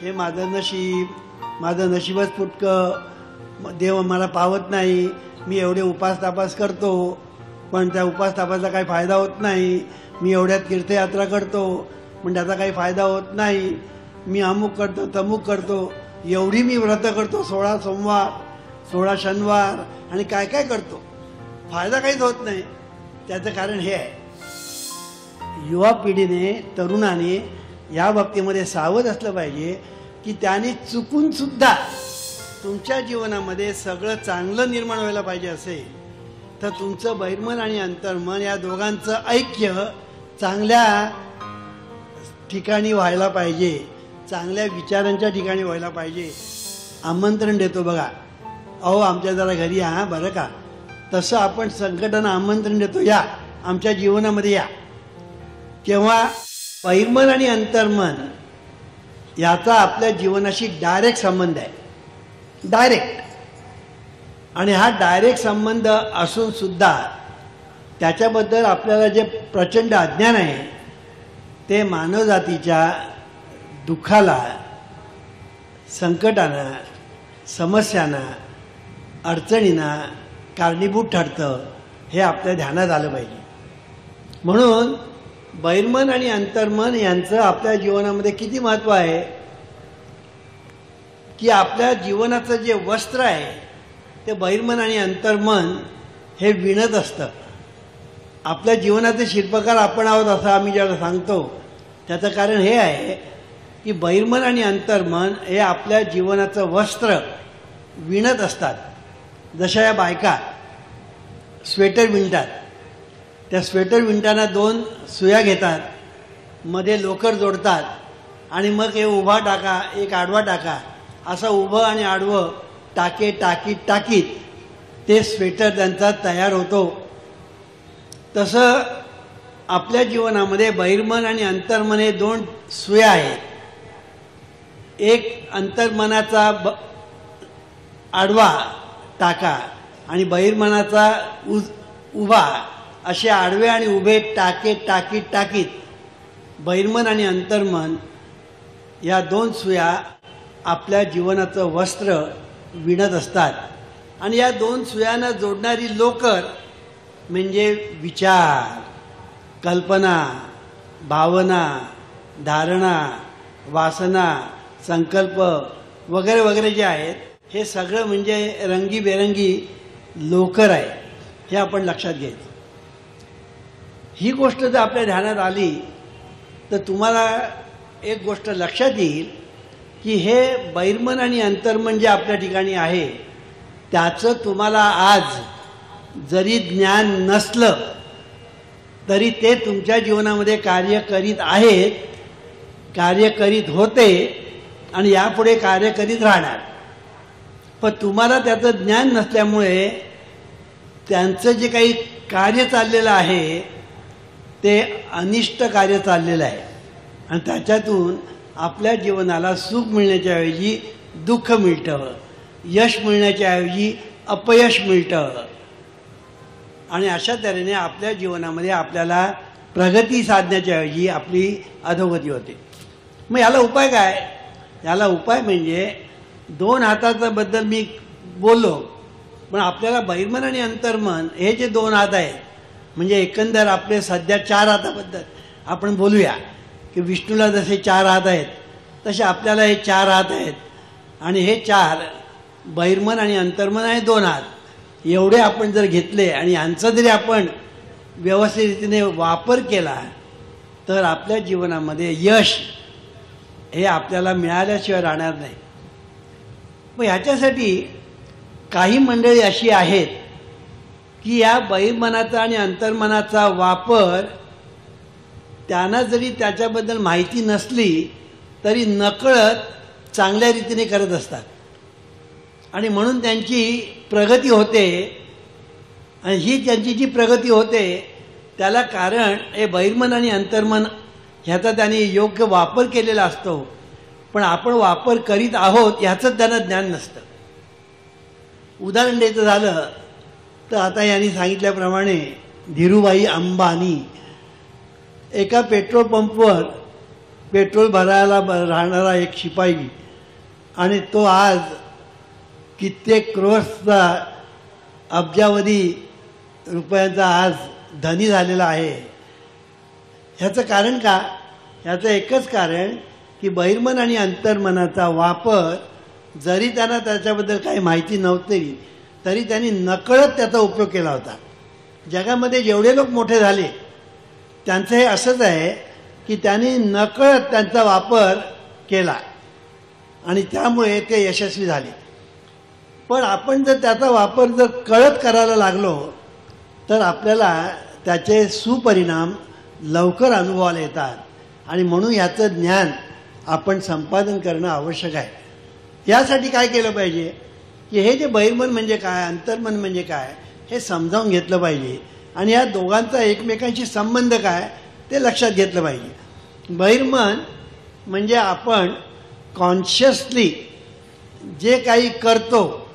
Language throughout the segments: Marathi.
हे माझं नशीब, माझं नशीबच फुटकं, देव मला पावत नाही, मी एवढे उपास तापास करतो पण त्या उपास तापाचा काही फायदा होत नाही, मी एवढ्यात तीर्थयात्रा करतो पण त्याचा काही फायदा होत नाही, मी अमुक करतो तमुक करतो, एवढी मी व्रत करतो, 16 सोमवार 16 शनिवार आणि काय काय करतो, फायदा काहीच होत नाही. त्याचं कारण हे आहे, युवा पिढीने तरुणाने या बाबतीमध्ये सावध असलं पाहिजे की त्याने चुकून सुद्धा तुमच्या जीवनामध्ये सगळं चांगलं निर्माण व्हायला पाहिजे असेल तर तुमचं बहिर्मन आणि अंतर्मन या दोघांचं ऐक्य चांगल्या ठिकाणी व्हायला पाहिजे, चांगल्या विचारांच्या ठिकाणी व्हायला पाहिजे. आमंत्रण देतो बघा, अहो आमच्या जरा घरी या बरं का, तसं आपण संकटांना आमंत्रण देतो, या आमच्या जीवनामध्ये या. तेव्हा बहिर्मन आणि अंतर्मन याचा आपल्या जीवनाशी डायरेक्ट संबंध आहे, डायरेक्ट. आणि हा डायरेक्ट संबंध असून सुद्धा त्याच्याबद्दल आपल्याला जे प्रचंड अज्ञान आहे ते मानवजातीच्या दुःखाला, संकटांना, समस्यांना, अडचणींना कारणीभूत ठरतं, हे आपल्या ध्यानात आलं पाहिजे. म्हणून बहिर्मन आणि अंतर्मन यांचं आपल्या जीवनामध्ये किती महत्त्व आहे की आपल्या जीवनाचं जे वस्त्र आहे ते बहिर्मन आणि अंतर्मन हे विणत असतं. आपल्या जीवनाचे शिल्पकार आपण आहोत असं आम्ही ज्याला सांगतो त्याचं कारण हे आहे की बहिर्मन आणि अंतर्मन हे आपल्या जीवनाचं वस्त्र विणत असतात. जशा या बायका स्वेटर विणतात, त्या स्वेटर विणताना 2 सुया घेतात, मध्ये लोकर जोडतात आणि मग हे उभा टाका एक आडवा टाका असं उभं आणि आडवं टाके टाकीत टाकीत ते स्वेटर त्यांचा तयार होतो. तसं आपल्या जीवनामध्ये बहिर्मन आणि अंतर्मन हे 2 सुया आहेत. एक अंतर्मनाचा आडवा टाका आणि बहिर्मनाचा उभा, असे आडवे आणि उभे टाके टाकीत टाकीत बहिर्मन आणि अंतर्मन या 2 सुया आपल्या जीवनाचं वस्त्र विणत असतात. आणि या 2 सुयांना जोडणारी लोकर म्हणजे विचार, कल्पना, भावना, धारणा, वासना, संकल्प वगैरे वगैरे जे आहेत हे सगळं म्हणजे रंगीबेरंगी लोकर आहे, हे आपण लक्षात घ्यायचं. ही गोष्ट जर आपल्या ध्यानात आली तर तुम्हाला एक गोष्ट लक्षात येईल की हे बहिर्मन आणि अंतर्मन जे आपल्या ठिकाणी आहे त्याचं तुम्हाला आज जरी ज्ञान नसलं तरी ते तुमच्या जीवनामध्ये कार्य करीत आहेत, कार्य करीत होते आणि यापुढे कार्य करीत राहणार. पण तुम्हाला त्याचं ज्ञान नसल्यामुळे त्यांचं जे काही कार्य चाललेलं आहे ते अनिष्ट कार्य चाललेलं आहे आणि त्याच्यातून आपल्या जीवनाला सुख मिळण्याच्या ऐवजी दुःख मिळतं, यश मिळण्याच्या ऐवजी अपयश मिळतं आणि अशा तऱ्हेने आपल्या जीवनामध्ये आपल्याला प्रगती साधण्याच्या ऐवजी आपली अधोगती होते. मग याला उपाय काय? याला उपाय म्हणजे 2 हाताचा बद्दल मी बोललो, पण आपल्याला बहिर्मन आणि अंतर्मन हे जे 2 हात आहेत म्हणजे एकंदर आपले सध्या 4 हाताबद्दल आपण बोलूया की विष्णूला जसे 4 हात आहेत तसे आपल्याला हे 4 हात आहेत आणि हे 4 बहिर्मन आणि अंतर्मन आहे 2 हात. एवढे आपण जर घेतले आणि यांचा जरी आपण व्यवस्थित रीतीने वापर केला तर आपल्या जीवनामध्ये यश हे आपल्याला मिळाल्याशिवाय राहणार नाही. मग ह्याच्यासाठी काही मंडळी अशी आहेत की या बहिर्मनाचा आणि अंतर्मनाचा वापर त्यांना जरी त्याच्याबद्दल माहिती नसली तरी नकळत चांगल्या रीतीने करत असतात आणि म्हणून त्यांची प्रगती होते. आणि ही त्यांची जी प्रगती होते त्याला कारण हे बहिर्मन आणि अंतर्मन ह्याचा त्यांनी योग्य वापर केलेला असतो, पण आपण वापर करीत आहोत ह्याचं त्यांना ज्ञान नसतं. उदाहरण द्यायचं झालं तर आता यांनी सांगितल्याप्रमाणे धीरूभाई अंबानी एका पेट्रोल पंपवर पेट्रोल भरायला राहणारा एक शिपाई आणि तो आज कित्येक क्रोर्सचा अब्जावधी रुपयांचा आज धनी झालेला आहे. ह्याचं कारण का? ह्याचं एकच कारण की बहिर्मन आणि अंतर्मनाचा वापर जरी त्यांना त्याच्याबद्दल काही माहिती नव्हती तरी त्यांनी नकळत त्याचा उपयोग केला होता. जगामध्ये जेवढे लोक मोठे झाले त्यांचं हे असंच आहे की त्यांनी नकळत त्यांचा वापर केला आणि त्यामुळे ते यशस्वी झाले. पण आपण जर त्याचा वापर जर कळत करायला लागलो तर आपल्याला त्याचे सुपरिणाम लवकर अनुभवाला येतात आणि म्हणून ह्याचं ज्ञान आपण संपादन करणं आवश्यक आहे. यासाठी काय केलं पाहिजे की हे जे बहिर्मन म्हणजे काय, अंतर्मन म्हणजे काय हे समजावून घेतलं पाहिजे आणि या दोघांचा एकमेकांशी संबंध काय ते लक्षात घेतलं पाहिजे. बहिर्मन म्हणजे आपण कॉन्शियसली जे काही करतो,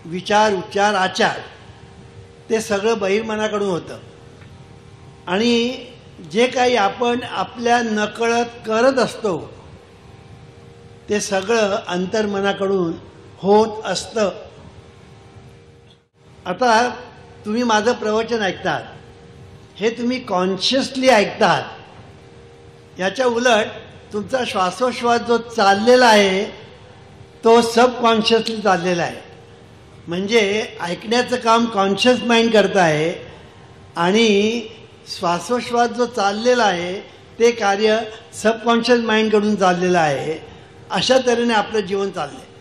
विचार, उच्चार, आचार, ते सगळं बहिर्मनाकडून होतं आणि जे काही आपण आपल्या नकळत करत असतो ते सगळं अंतर्मनाकडून होत असतं. आता तुम्ही माझं प्रवचन ऐकतात, हे तुम्ही कॉन्शियसली ऐकतात. याच्या उलट तुमचा श्वासोश्वास जो चाललेला आहे तो सबकॉन्शियसली चाललेला आहे. म्हणजे ऐकण्याचं काम कॉन्शियस माइंड करत आहे आणि श्वासोश्वास जो चाललेला आहे ते कार्य सबकॉन्शियस माइंडकडून चाललेलं आहे. अशा तऱ्हेने आपलं जीवन चाललं आहे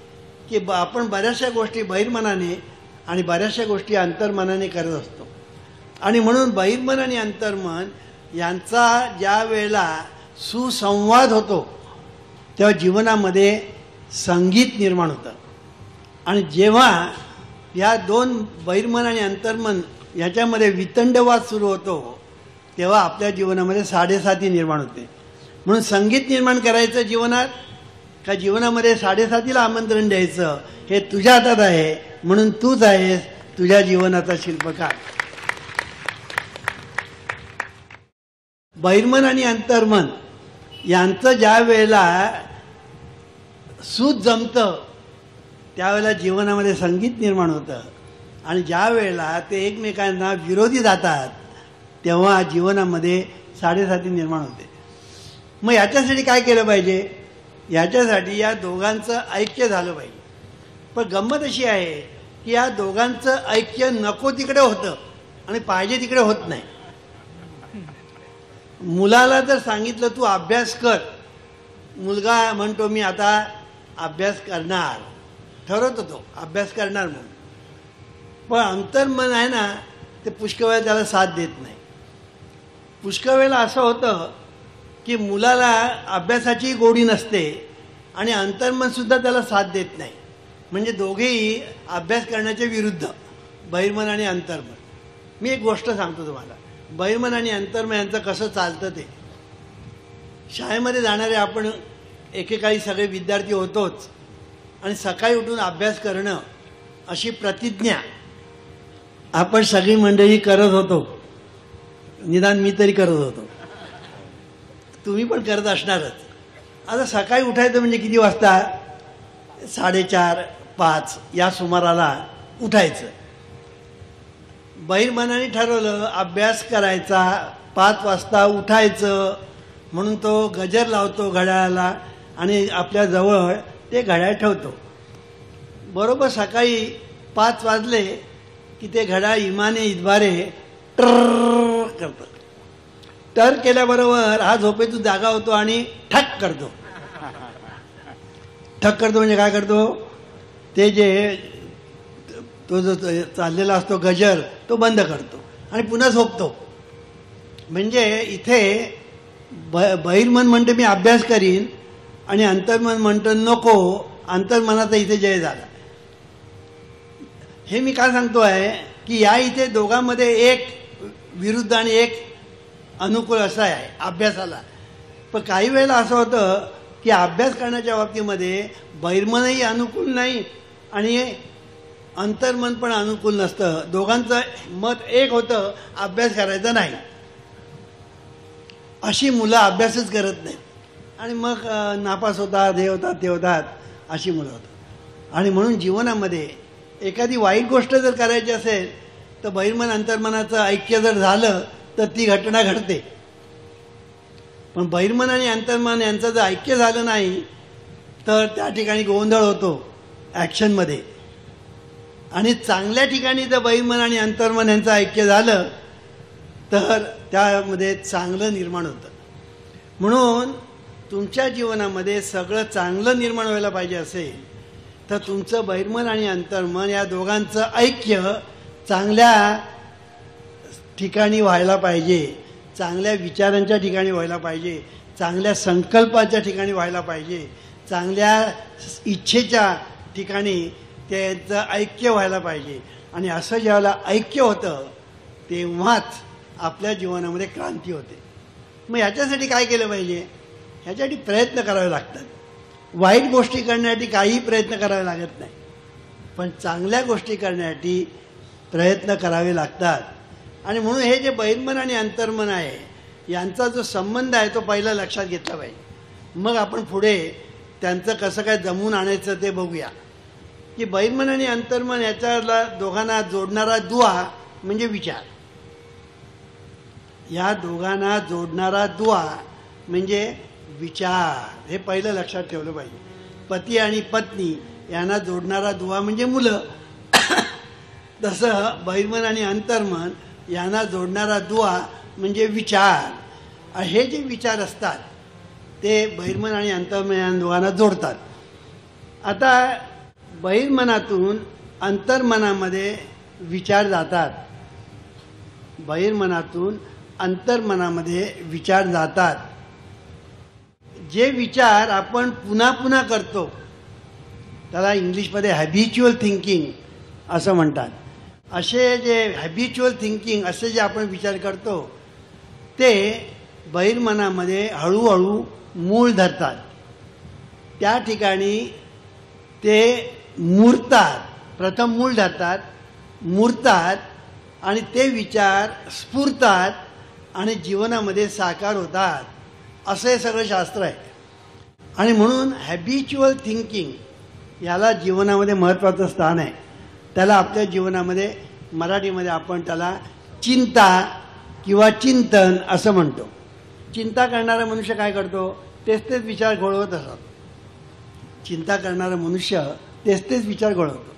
की आपण बऱ्याचशा गोष्टी बहिर्मनाने आणि बऱ्याचशा गोष्टी अंतर्मनाने करत असतो. आणि म्हणून बहिर्मन आणि अंतर्मन यांचा ज्या वेळेला सुसंवाद होतो तेव्हा जीवनामध्ये संगीत निर्माण होतं. आणि जेव्हा या दोन बहिर्मन आणि अंतर्मन याच्यामध्ये वितंडवाद सुरू होतो तेव्हा आपल्या जीवनामध्ये साडेसाती निर्माण होते. म्हणून संगीत निर्माण करायचं जीवनात का जीवनामध्ये साडेसातीला आमंत्रण द्यायचं हे तुझ्या हातात आहे. म्हणून तूच आहेस तुझ्या जीवनाचा शिल्पकार. बहिर्मन आणि अंतर्मन यांचं ज्या वेळेला सूत जमतं त्यावेळेला जीवनामध्ये संगीत निर्माण होतं आणि ज्या वेळेला ते एकमेकांना विरोधी जातात तेव्हा जीवनामध्ये साडेसाती निर्माण होते. मग याच्यासाठी काय केलं पाहिजे? याच्यासाठी या दोघांचं ऐक्य झालं पाहिजे. पण गंमत अशी आहे की या दोघांचं ऐक्य नको तिकडे होतं आणि पाहिजे तिकडे होत नाही. मुलाला जर सांगितलं तू अभ्यास कर, मुलगा म्हणतो मी आता अभ्यास करणार, ठरवतो तो अभ्यास करणार म्हणून. पण अंतर्मन आहे ना ते पुष्कळ वेळा त्याला साथ देत नाही. पुष्कळ वेळेला असं होतं की मुलाला अभ्यासाची गोडी नसते आणि अंतर्मनसुद्धा त्याला साथ देत नाही. म्हणजे दोघेही अभ्यास करण्याच्या विरुद्ध, बहिर्मन आणि अंतर्मन. मी एक गोष्ट सांगतो तुम्हाला, बहिर्मन आणि अंतर्मन यांचं कसं चालतं ते. शाळेमध्ये जाणारे आपण एकेकाळी सगळे विद्यार्थी होतोच आणि सकाळी उठून अभ्यास करणं अशी प्रतिज्ञा आपण सगळी मंडळी करत होतो. निदान मी तरी करत होतो, तुम्ही पण करत असणारच. आता सकाळी उठायचं म्हणजे किती वाजता? 4:30-5 या सुमाराला उठायचं. बहिर्मनाने ठरवलं अभ्यास करायचा, 5 वाजता उठायचं म्हणून तो गजर लावतो घड्याळाला आणि आपल्याजवळ ते घड्याळ ठेवतो. बरोबर सकाळी 5 वाजले की ते घड्याळ इमाने इतबारे टर करतं. टर केल्याबरोबर हा झोपेतून जागा होतो आणि ठक करतो. ठक करतो म्हणजे काय करतो? ते जे तो जो चाललेला असतो गजर तो बंद करतो आणि पुन्हा झोपतो. म्हणजे इथे बहिर्मन म्हणते मी अभ्यास करीन आणि अंतर्मन म्हणतं नको, अंतर्मनाचा इथे जय झाला. हे मी काय सांगतो आहे की या इथे दोघांमध्ये एक विरुद्ध आणि एक अनुकूल असं आहे अभ्यासाला. पण काही वेळेला असं होतं की अभ्यास करण्याच्या बाबतीमध्ये बहिर्मनही अनुकूल नाही आणि अंतर्मन पण अनुकूल नसतं. दोघांचं मत एक होतं, अभ्यास करायचा नाही. अशी मुलं अभ्यासच करत नाहीत आणि मग नापास होतात, हे होतात, ते होतात, अशी मुलं होतात. आणि म्हणून जीवनामध्ये एखादी वाईट गोष्ट जर करायची असेल तर बहिर्मन अंतर्मनाचं ऐक्य जर झालं तर ती घटना घडते. पण बहिर्मन आणि अंतर्मन यांचं जर ऐक्य झालं नाही तर त्या ठिकाणी गोंधळ होतो ॲक्शनमध्ये. आणि चांगल्या ठिकाणी जर बहिर्मन आणि अंतर्मन यांचं ऐक्य झालं तर त्यामध्ये चांगलं निर्माण होतं. म्हणून तुमच्या जीवनामध्ये सगळं चांगलं निर्माण व्हायला पाहिजे असेल तर तुमचं बहिर्मन आणि अंतर्मन या दोघांचं ऐक्य चांगल्या ठिकाणी व्हायला पाहिजे, चांगल्या विचारांच्या ठिकाणी व्हायला पाहिजे, चांगल्या संकल्पाच्या ठिकाणी व्हायला पाहिजे, चांगल्या इच्छेच्या ठिकाणी त्यांचं ऐक्य व्हायला पाहिजे. आणि असं ज्यावेळेला ऐक्य होतं तेव्हाच आपल्या जीवनामध्ये क्रांती होते. मग ह्याच्यासाठी काय केलं पाहिजे? ह्याच्यासाठी प्रयत्न करावे लागतात. वाईट गोष्टी करण्यासाठी काहीही प्रयत्न करावे लागत नाही, पण चांगल्या गोष्टी करण्यासाठी प्रयत्न करावे लागतात. आणि म्हणून हे जे बहिर्मन आणि अंतर्मन आहे यांचा जो संबंध आहे तो पहिला लक्षात घेतला पाहिजे. मग आपण पुढे त्यांचं कसं काय जमवून आणायचं ते बघूया. की बहिर्मन आणि अंतर्मन याच्याला दोघांना जोडणारा दुवा म्हणजे विचार. या दोघांना जोडणारा दुवा म्हणजे विचार, हे पहिलं लक्षात ठेवलं पाहिजे. पती आणि पत्नी यांना जोडणारा दुवा म्हणजे मुलं. तसं बहिर्मन आणि अंतर्मन यांना जोडणारा दुवा म्हणजे विचार. हे जे विचार असतात ते बहिर्मन आणि अंतर्मन या दोघांना जोडतात. आता बहिर्मनातून अंतर्मनामध्ये विचार जातात, बहिर्मनातून अंतर्मनामध्ये विचार जातात. जे विचार आपण पुन्हा पुन्हा करतो त्याला इंग्लिशमध्ये हॅबिच्युअल थिंकिंग असं म्हणतात. असे जे हॅबिच्युअल थिंकिंग असे जे आपण विचार करतो ते बहिर्मनामध्ये हळूहळू मूळ धरतात. त्या ठिकाणी ते मुरतात. प्रथम मूळ धरतात, मुरतात आणि ते विचार स्फुरतात आणि जीवनामध्ये साकार होतात. असं हे सगळं शास्त्र आहे. आणि म्हणून हॅबिच्युअल थिंकिंग याला जीवनामध्ये महत्त्वाचं स्थान आहे. त्याला आपल्या जीवनामध्ये मराठीमध्ये आपण त्याला चिंता किंवा चिंतन असं म्हणतो. चिंता करणारा मनुष्य काय करतो? तेच तेच विचार घोळवत असतो. चिंता करणारा मनुष्य तेच तेच विचार घोळवतो.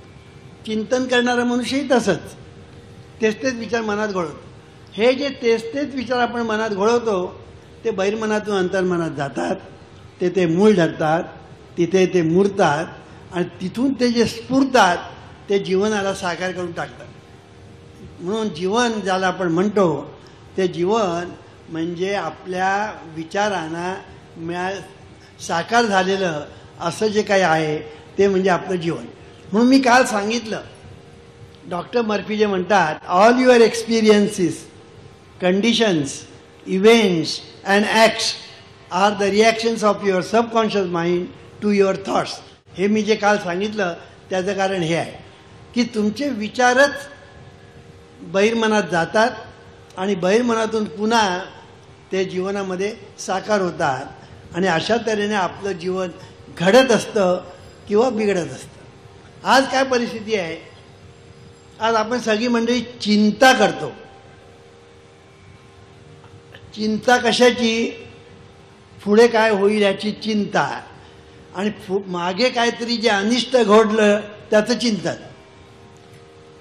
चिंतन करणारा मनुष्यही तसंच तेच तेच विचार मनात घोळवतो. हे जे तेच तेच विचार आपण मनात घोळवतो ते बहिर्मनातून अंतर्मनात जातात, ते मूळ धरतात, तिथे ते मुरतात आणि तिथून ते जे स्फुरतात ते जीवनाला साकार करून टाकतात. म्हणून जीवन ज्याला आपण म्हणतो ते जीवन म्हणजे आपल्या विचारांना साकार झालेलं असं जे काही आहे ते म्हणजे आपलं जीवन. म्हणून मी काल सांगितलं, डॉक्टर मर्फी जे म्हणतात all your experiences, conditions, events and acts are the reactions of your subconscious mind to your thoughts. हे मी जे काल सांगितलं त्याचं कारण हे आहे की तुमचे विचारच बहिर्मनात जातात आणि बहिर्मनातून पुन्हा ते जीवनामध्ये साकार होतात आणि अशा तऱ्हेने आपलं जीवन घडत असतं किंवा बिघडत असतं. आज काय परिस्थिती आहे? आज आपण सगळी मंडळी चिंता करतो. चिंता कशाची? पुढे काय होईल याची चिंता आणि मागे काहीतरी जे अनिष्ट घडलं त्याचं चिंतन.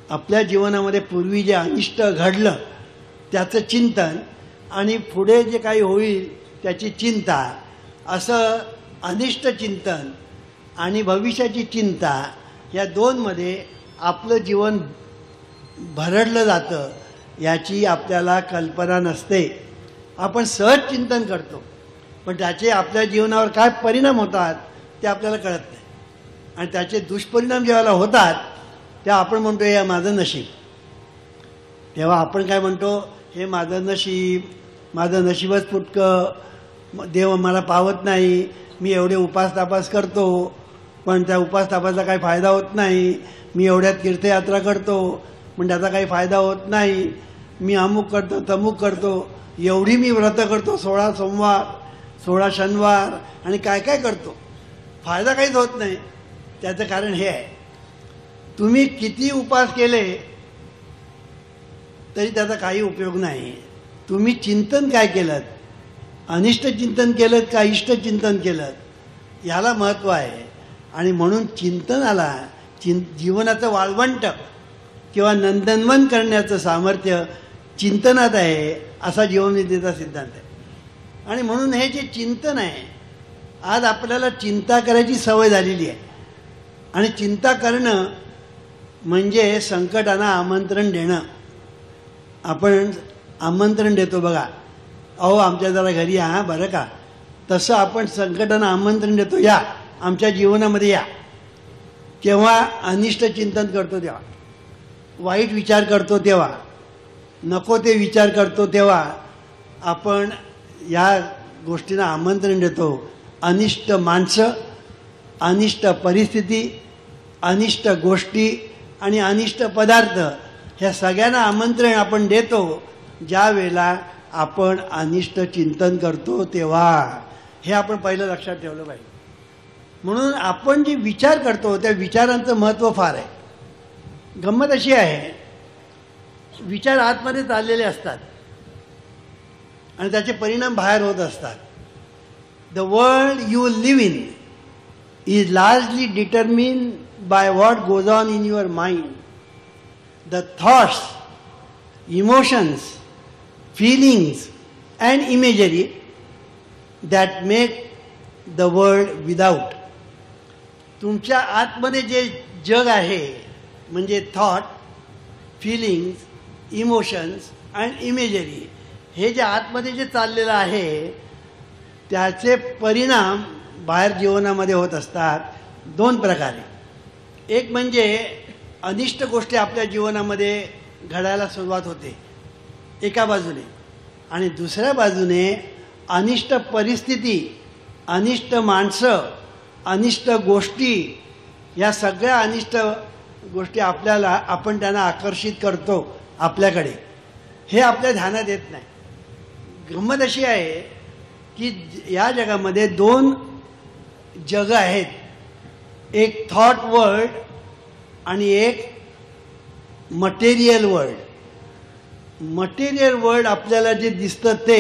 आपल्या जीवनामध्ये पूर्वी जे अनिष्ट घडलं त्याचं चिंतन आणि पुढे जे काही होईल त्याची चिंता. असं अनिष्ट चिंतन आणि भविष्याची चिंता या दोनमध्ये आपलं जीवन भरडलं जातं याची आपल्याला कल्पना नसते. आपण सहज चिंतन करतो पण त्याचे आपल्या जीवनावर काय परिणाम होतात ते आपल्याला कळत नाही. आणि त्याचे दुष्परिणाम जेव्हा होतात तेव्हा आपण म्हणतो हे माझं नशीब. तेव्हा आपण काय म्हणतो? हे माझं नशीब, माझं नशीबच फुटकं, देव मला पावत नाही, मी एवढे उपास तापास करतो पण त्या उपास तापाचा काही फायदा होत नाही, मी एवढ्या तीर्थयात्रा करतो पण त्याचा काही फायदा होत नाही, मी अमुक करतो तमुक करतो, एवढी मी व्रत करतो, 16 सोमवार 16 शनिवार आणि काय काय करतो, फायदा काहीच होत नाही. त्याचं कारण हे आहे, तुम्ही किती उपास केले तरी त्याचा काही उपयोग नाही. तुम्ही चिंतन काय केलं, अनिष्ट चिंतन केलं का इष्ट चिंतन केलं, याला महत्त्व आहे. आणि म्हणून चिंतनाला जीवनाचं वाळवंट किंवा नंदनवन करण्याचं सामर्थ्य चिंतनात आहे, असा जीवनविद्येचा सिद्धांत आहे. आणि म्हणून हे जे चिंतन आहे, आज आपल्याला चिंता करायची सवय झालेली आहे. आणि चिंता करणं म्हणजे संकटांना आमंत्रण देणं. आपण आमंत्रण देतो बघा, अहो आमच्या जरा घरी या बरं का, तसं आपण संकटांना आमंत्रण देतो, या आमच्या जीवनामध्ये या. केव्हा अनिष्ट चिंतन करतो तेव्हा, वाईट विचार करतो तेव्हा, नको ते विचार करतो तेव्हा आपण या गोष्टींना आमंत्रण देतो. अनिष्ट माणसं, अनिष्ट परिस्थिती, अनिष्ट गोष्टी आणि अनिष्ट पदार्थ, ह्या सगळ्यांना आमंत्रण आपण देतो ज्या वेळेला आपण अनिष्ट चिंतन करतो तेव्हा. हे आपण पहिलं लक्षात ठेवलं पाहिजे. म्हणून आपण जे विचार करतो त्या विचारांचं महत्त्व फार आहे. गंमत अशी आहे, विचार आतमध्ये चाललेले असतात आणि त्याचे परिणाम बाहेर होत असतात. The world you live in is largely determined by what goes on in your mind. The thoughts, emotions, feelings and imagery that make the world without. तुमच्या आतमध्ये जे जग आहे म्हणजे thought, feelings, emotions and imagery, हे जे आतमध्ये जे चाललेलं आहे त्याचे परिणाम बाहेर जीवनामध्ये होत असतात दोन प्रकारे. एक म्हणजे अनिष्ट गोष्टी आपल्या जीवनामध्ये घडायला सुरुवात होते एका बाजूने, आणि दुसऱ्या बाजूने अनिष्ट परिस्थिती, अनिष्ट माणसं, अनिष्ट गोष्टी, या सगळ्या अनिष्ट गोष्टी आपण त्यांना आकर्षित करतो आपल्याकडे. हे आपल्या ध्यानात येत नाही. गंमत अशी आहे की या जगामध्ये दोन जगं आहेत, एक थॉट वर्ल्ड आणि एक मटेरियल वर्ल्ड. मटेरियल वर्ल्ड आपल्याला जे दिसतं ते,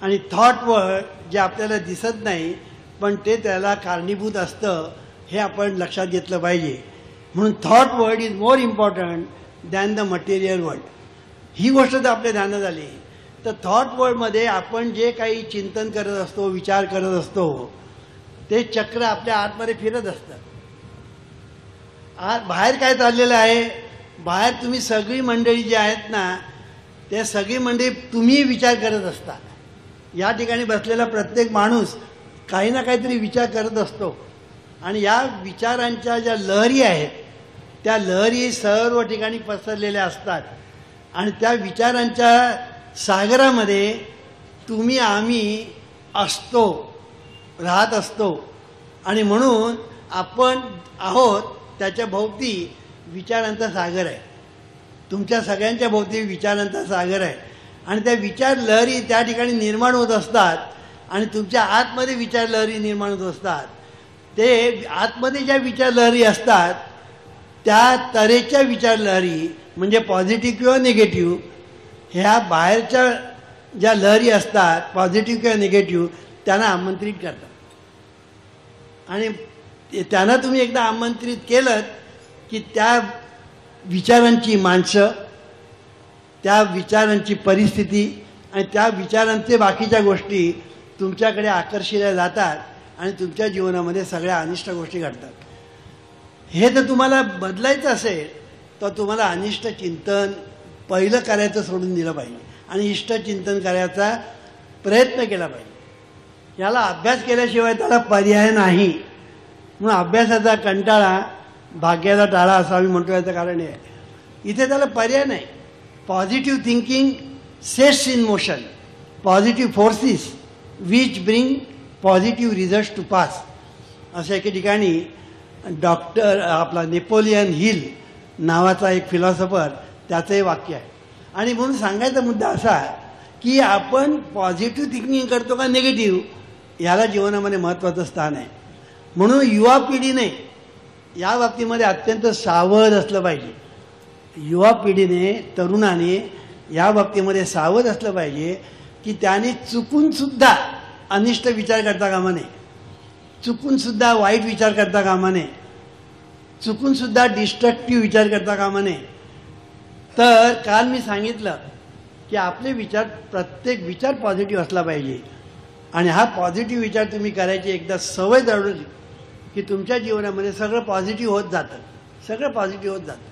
आणि थॉट वर्ल्ड जे आपल्याला दिसत नाही पण ते त्याला कारणीभूत असतं, हे आपण लक्षात घेतलं पाहिजे. म्हणून thought world is more important than the material world. ही गोष्ट जर आपल्या ध्यानात आली तर थॉट वर्ल्डमध्ये आपण जे काही चिंतन करत असतो, विचार करत असतो, ते चक्र आपल्या आतमध्ये फिरत असतं. आज बाहेर काय चाललेलं आहे, बाहेर तुम्ही सगळी मंडळी जी आहेत ना, ते सगळी मंडळी तुम्ही विचार करत असता. या ठिकाणी बसलेला प्रत्येक माणूस काही ना काहीतरी विचार करत असतो, आणि या विचारांच्या ज्या लहरी आहेत त्या लहरी सर्व ठिकाणी पसरलेल्या असतात. आणि त्या विचारांच्या सागरामध्ये तुम्ही आम्ही असतो, राहत असतो. आणि म्हणून आपण आहोत त्याच्या भोवती विचारांचा सागर आहे. तुमच्या सगळ्यांच्या भोवती विचारांचा सागर आहे, आणि त्या विचार लहरी त्या ठिकाणी निर्माण होत असतात, आणि तुमच्या आतमध्ये विचार लहरी निर्माण होत असतात. ते आतमध्ये ज्या विचार लहरी असतात त्या तऱ्हेच्या विचार लहरी म्हणजे पॉझिटिव्ह किंवा निगेटिव्ह, ह्या बाहेरच्या ज्या लहरी असतात पॉझिटिव्ह किंवा निगेटिव्ह, त्यांना आमंत्रित करतात. आणि त्यांना तुम्ही एकदा आमंत्रित केलं की त्या विचारांची माणसं, त्या विचारांची परिस्थिती आणि त्या विचारांचे बाकीच्या गोष्टी तुमच्याकडे आकर्षिल्या जातात, आणि तुमच्या जीवनामध्ये सगळ्या अनिष्ट गोष्टी घडतात. हे जर तुम्हाला बदलायचं असेल तर तुम्हाला अनिष्ट चिंतन पहिलं करायचं सोडून दिलं पाहिजे आणि इष्ट चिंतन करायचा प्रयत्न केला पाहिजे. याला अभ्यास केल्याशिवाय त्याला पर्याय नाही. म्हणून अभ्यासाचा कंटाळा भाग्याला टाळा असं आम्ही म्हणतो. याचं कारण हे आहे, इथे त्याला पर्याय नाही. Positive thinking sets in motion positive forces which bring positive results to pass, असं एके ठिकाणी डॉक्टर आपला नेपोलियन हिल नावाचा एक फिलॉसॉफर त्याचंही वाक्य आहे. आणि म्हणून सांगायचा मुद्दा असा की आपण पॉझिटिव्ह थिंकिंग करतो का निगेटिव्ह, याला जीवनामध्ये महत्त्वाचं स्थान आहे. म्हणून युवा पिढीने या बाबतीमध्ये अत्यंत सावध असलं पाहिजे. युवा पिढीने, तरुणाने या बाबतीमध्ये सावध असलं पाहिजे की त्याने चुकूनसुद्धा अनिष्ट विचार करता कामा नये, चुकूनसुद्धा वाईट विचार करता कामा नये, चुकूनसुद्धा डिस्ट्रक्टिव्ह विचार करता कामा नये. तर काल मी सांगितलं की आपले विचार, प्रत्येक विचार पॉझिटिव्ह असला पाहिजे. आणि हा पॉझिटिव्ह विचार तुम्ही करायची एकदा सवय जडवली की तुमच्या जीवनामध्ये सगळं पॉझिटिव्ह होत जातं, सगळं पॉझिटिव्ह होत जातं.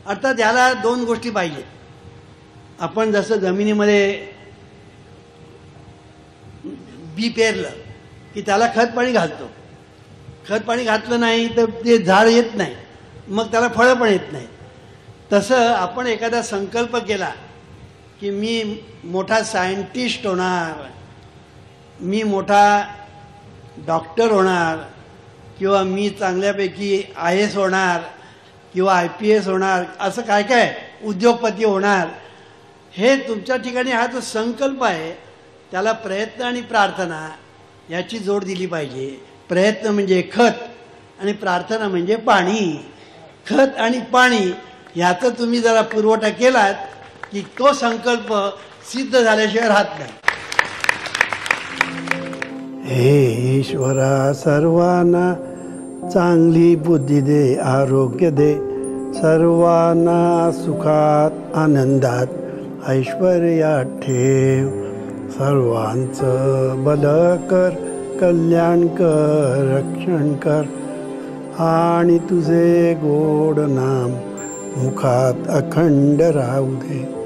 अर्थात याला दोन गोष्टी पाहिजेत. आपण जसं जमिनीमध्ये बी पेरलं की त्याला खत पाणी घालतो, खत पाणी घातलं नाही तर ते झाड येत नाही, मग त्याला फळं पण येत नाही. तसं आपण एखादा संकल्प केला की मी मोठा सायंटिस्ट होणार, मी मोठा डॉक्टर होणार, किंवा मी चांगल्यापैकी IAS होणार किंवा IPS होणार, असं काय काय उद्योगपती होणार, हे तुमच्या ठिकाणी हा जो संकल्प आहे त्याला प्रयत्न आणि प्रार्थना याची जोड दिली पाहिजे. प्रयत्न म्हणजे खत आणि प्रार्थना म्हणजे पाणी. खत आणि पाणी ह्याचा तुम्ही जरा पुरवठा केलात की तो संकल्प सिद्ध झाल्याशिवाय राहत नाही. हे ईश्वरा, सर्वांना चांगली बुद्धी दे, आरोग्य दे, सर्वांना सुखात आनंदात ऐश्वर्यात ठेव, सर्वांचं भलं कर, कल्याण कर, रक्षण कर, आणि तुझे गोड नाम मुखात अखंड राहू दे.